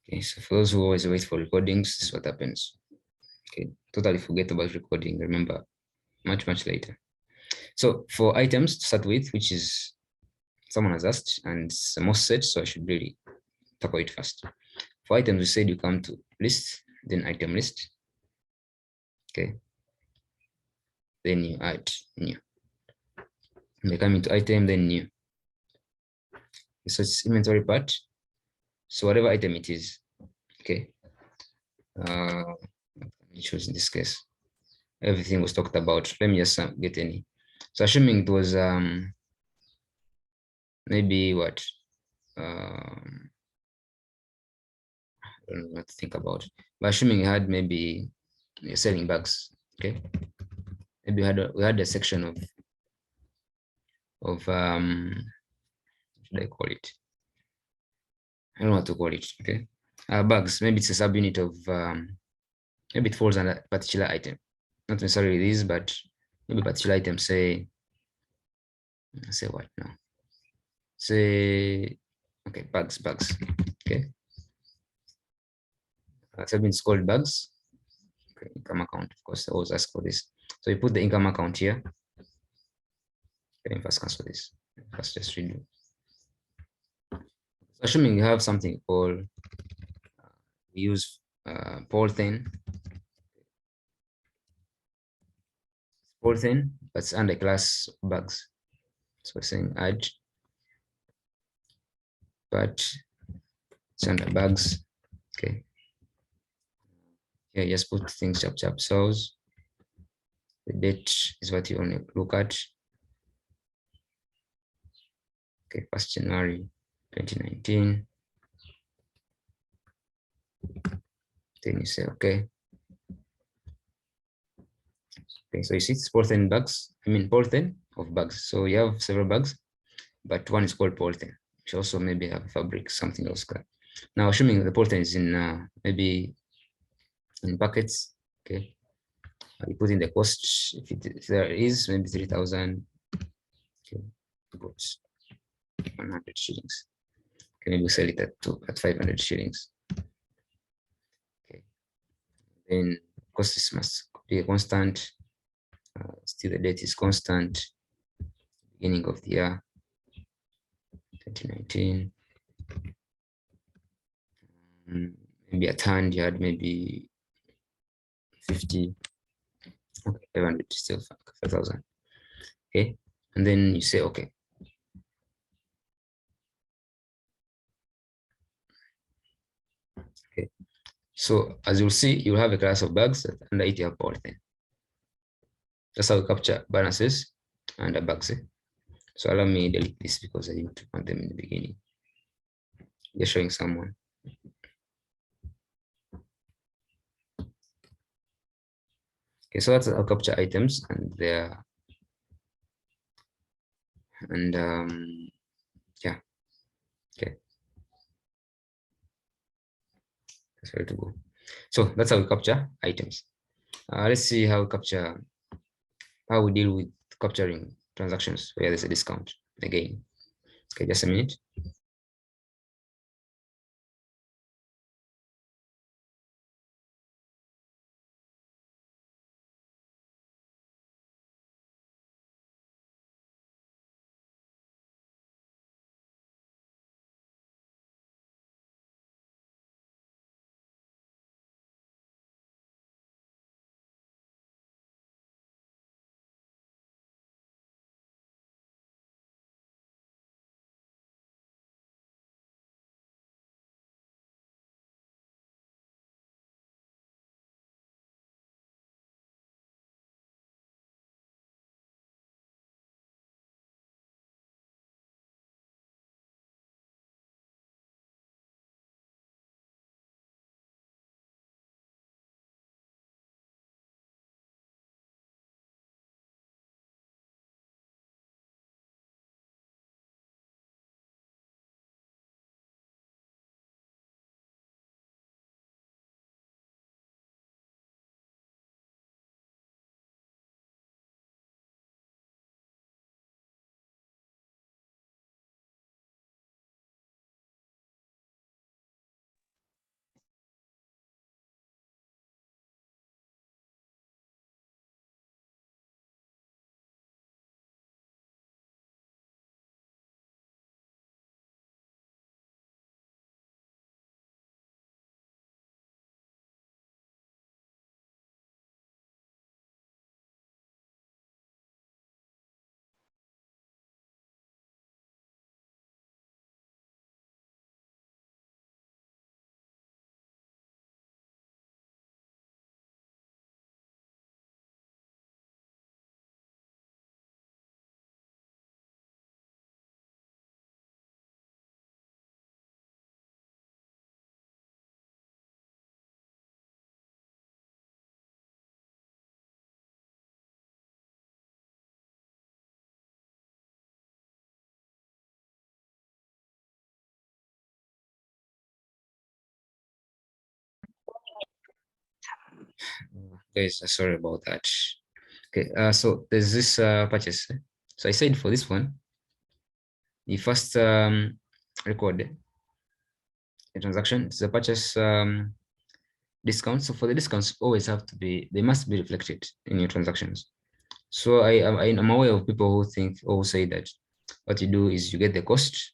Okay, so for those who always wait for recordings, this is what happens. Okay, totally forget about recording. Remember, much later. So for items to start with, which is someone has asked and it's the most set, so I should really tackle it first. For items, we said you come to list, then item list. Okay. Then you add new. And they come into item, then new. So it's inventory part. So whatever item it is, okay. Choose in this case. Everything was talked about. Let me just get any. So assuming it was maybe what I don't know what to think about. But assuming you had maybe you're selling bags, okay. Maybe we had a section of what should I call it? I don't know what to call it. Okay, bags. Maybe it's a subunit of maybe it falls under a particular item, not necessarily this, but maybe a particular item. Say what now? Say okay, bags. Okay, subunit is called bags. Okay, income account. Of course, I always ask for this. So you put the income account here. Let me first cancel this. First, just redo. So assuming you have something called we use polythene, that's under class bags. So we're saying add, but it's under bags. Okay. Yeah, just put things chap. Sales. The date is what you want to look at. Okay, 1st January 2019. Then you say okay. Okay, so you see it's polythene bags. I mean polythene of bags. So you have several bags, but one is called polythene. You also maybe have fabric, something else. Now, assuming the polythene is in maybe in packets, okay. You put in the cost if there is maybe 3,000. Okay, put 100 shillings. Okay, maybe we sell it at 500 shillings. Okay, then cost must be a constant. Still the date is constant. Beginning of the year 2019. Maybe at hand you had maybe 50. Okay, 500 still 5,000. Okay, and then you say okay. Okay, so as you'll see, you'll have a class of bags that under it you have polythene. That's how we capture balances under bags. So allow me to delete this because I didn't want them in the beginning. Just showing someone. Okay, so that's how capture items and their yeah. Okay. That's where to go. So that's how we capture items. Let's see how we deal with capturing transactions where there's a discount again. Okay, just a minute. Guys, sorry about that. Okay, so there's this purchase. So I said for this one, the first record a transaction, it's a purchase discount. So for the discounts, always have to be, they must be reflected in your transactions. So I'm aware of people who think or who say that what you do is you get the cost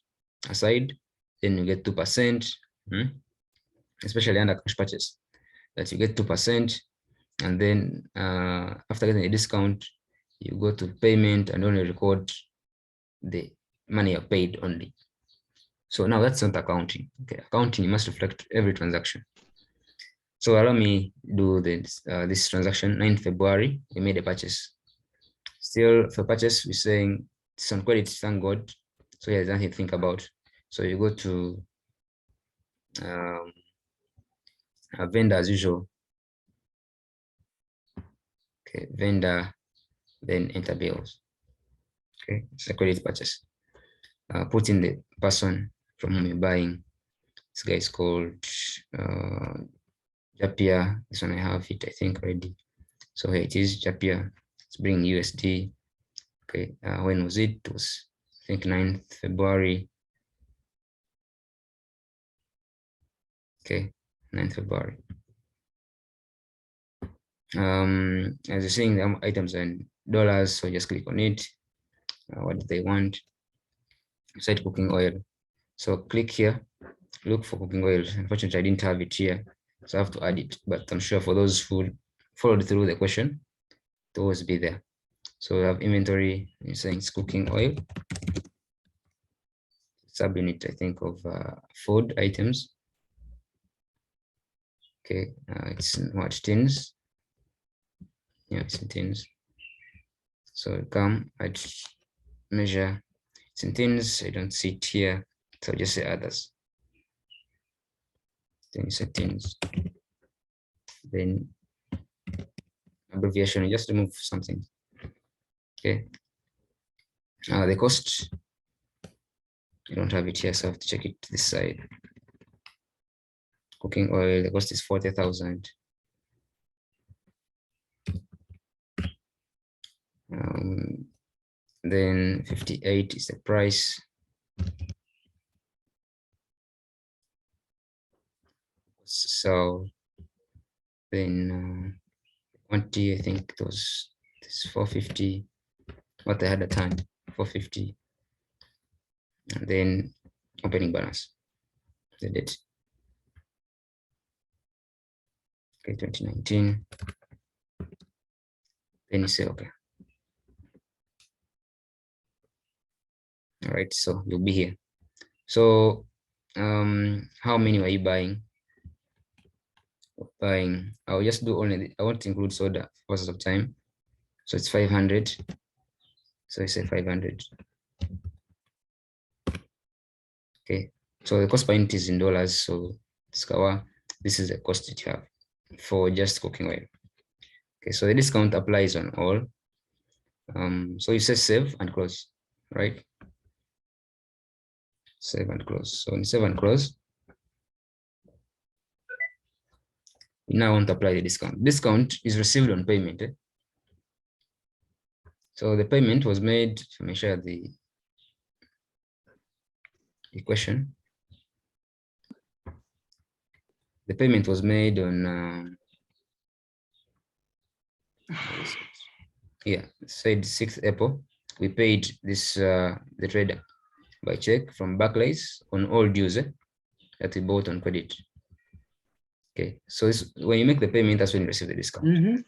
aside, then you get 2%, especially under cash purchase, that you get 2%, and then after getting a discount, you go to payment and only record the money you paid only. So now that's not accounting. Okay, accounting, you must reflect every transaction. So allow me do this transaction. 9th February, we made a purchase. Still for purchase, we're saying it's on credit, thank God. So there's nothing to think about. So you go to a vendor as usual. Okay, vendor, then enter bills. Okay, it's a credit purchase. Put in the person from whom you're buying. This guy is called Japia. This one I have it, I think, already. So here it is, Japia. It's bringing USD. Okay, when was it? It was, I think, 9th February. Okay, 9th February. As you're seeing, the items are in dollars, so just click on it. What do they want? Site cooking oil. So click here, look for cooking oil. Unfortunately, I didn't have it here, so I have to add it. But I'm sure for those who followed through the question, it will always be there. So we have inventory. You're saying it's cooking oil. Subunit, I think, of food items. Okay, it's what, tins? Yeah, it's in tins. So come, I'd measure, it's in tins. I don't see it here, so just say others. Then settings, then abbreviation, just remove something. Okay, the cost, I don't have it here, so I have to check it this side. Cooking oil, the cost is 40,000. Then 58 is the price. So then 20, I think it was this 450, what I had at the time, 450. And then opening balance, the date. Okay, 2019. Then you say okay. All right, so you'll be here. So how many are you buying? I'll just do only, I want to include soda for purposes of time. So it's 500. So I say 500. Okay, so the cost per unit is in dollars. So this is the cost that you have for just cooking oil. Okay, so the discount applies on all. So you say save and close, right? Save and close. So when you save and close, we now want to apply the discount. Discount is received on payment. So the payment was made, let me share the equation. The payment was made on, said 6th April. We paid this, the trader by check from Barclays on all dues that we bought on credit. Okay, so when you make the payment, that's when you receive the discount.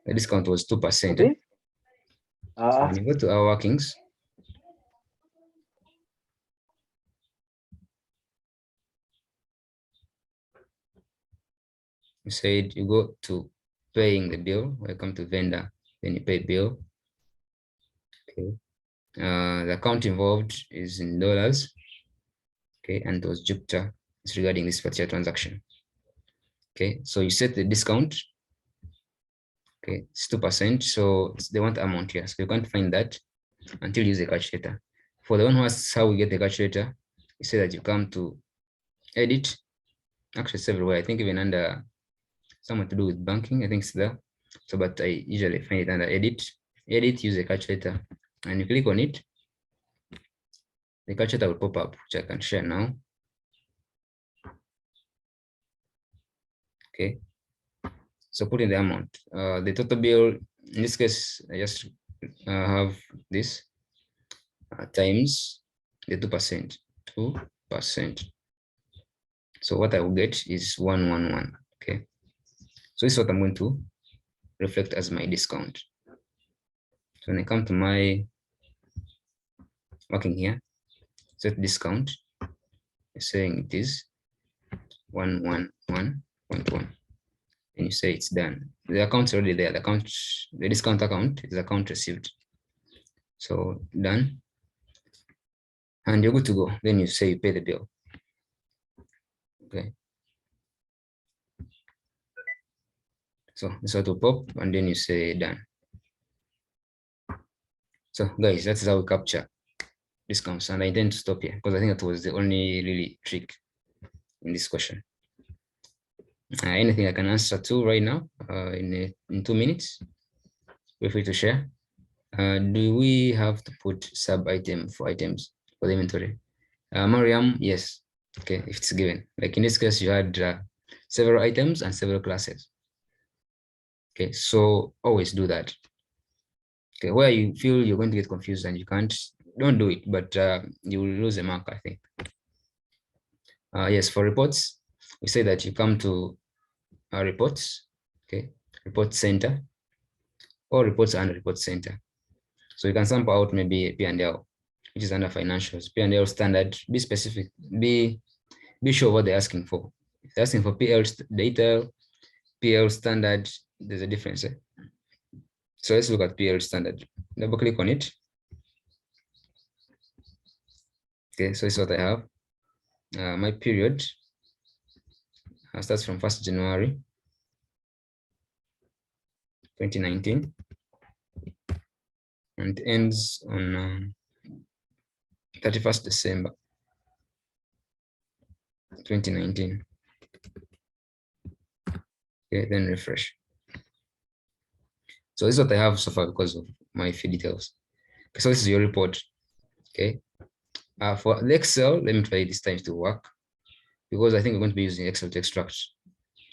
The discount was 2%. Okay. So when you go to our workings, you said you go to paying the bill, welcome to vendor, then you pay bill. Okay. The account involved is in dollars. Okay, and it was Jupiter. It's regarding this particular transaction. Okay, so you set the discount. Okay, it's 2%. So it's the want amount here. So you can't find that until you use the calculator. For the one who asks how we get the calculator, you say that you come to edit. Actually, it's everywhere. I think even under something to do with banking. I think it's there. So, but I usually find it under edit. Edit, use a calculator, and you click on it. The calculator will pop up, which I can share now. Okay. So put in the amount. The total bill, in this case, I just have this times the 2%. 2%. So what I will get is 111. Okay. So this is what I'm going to reflect as my discount. So when I come to my working here, set discount, it's saying it is 111.1. And you say it's done. The account's already there. The discount account is account received. So done. And you're good to go. Then you say you pay the bill. Okay. So this is what will pop, and then you say done. So guys, that's how we capture discounts. And I intend to stop here because I think that was the only really trick in this question. Anything I can answer to right now in 2 minutes? Feel free to share. Do we have to put sub item for items for the inventory? Mariam, yes. Okay, if it's given. Like in this case, you had several items and several classes. Okay, so always do that. Okay, where you feel you're going to get confused and you can't, don't do it, but you will lose a mark, I think. Yes, for reports, we say that you come to reports, okay, report center, or reports under report center. So you can sample out maybe P&L, which is under financials, P&L standard, be specific, be sure what they're asking for. If they're asking for PL data, PL standard, there's a difference. Eh? So let's look at PL standard. Double click on it. Okay, so this is what I have. My period starts from 1st January 2019 and ends on 31st December 2019. Okay, then refresh. So this is what I have so far because of my fee details. Okay, so this is your report. Okay. For the Excel, let me try this time to work because I think we're going to be using Excel to extract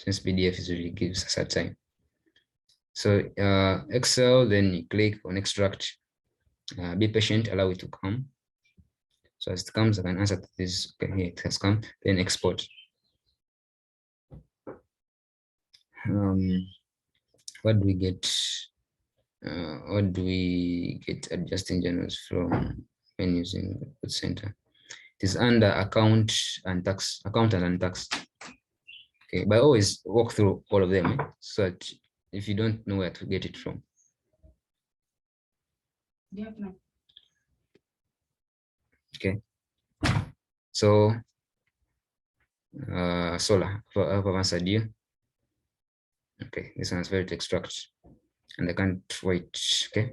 since PDF is really gives us that time. So Excel, then you click on extract. Be patient, allow it to come. So as it comes, I can answer to this. Okay, here it has come. Then export. What do we get? What do we get adjusting journals from when using the Report Center? It is under account and tax, accountant and tax. Okay, but always walk through all of them so that if you don't know where to get it from. Okay. So solar for answered you. Okay, this one is very to extract and I can't wait. Okay.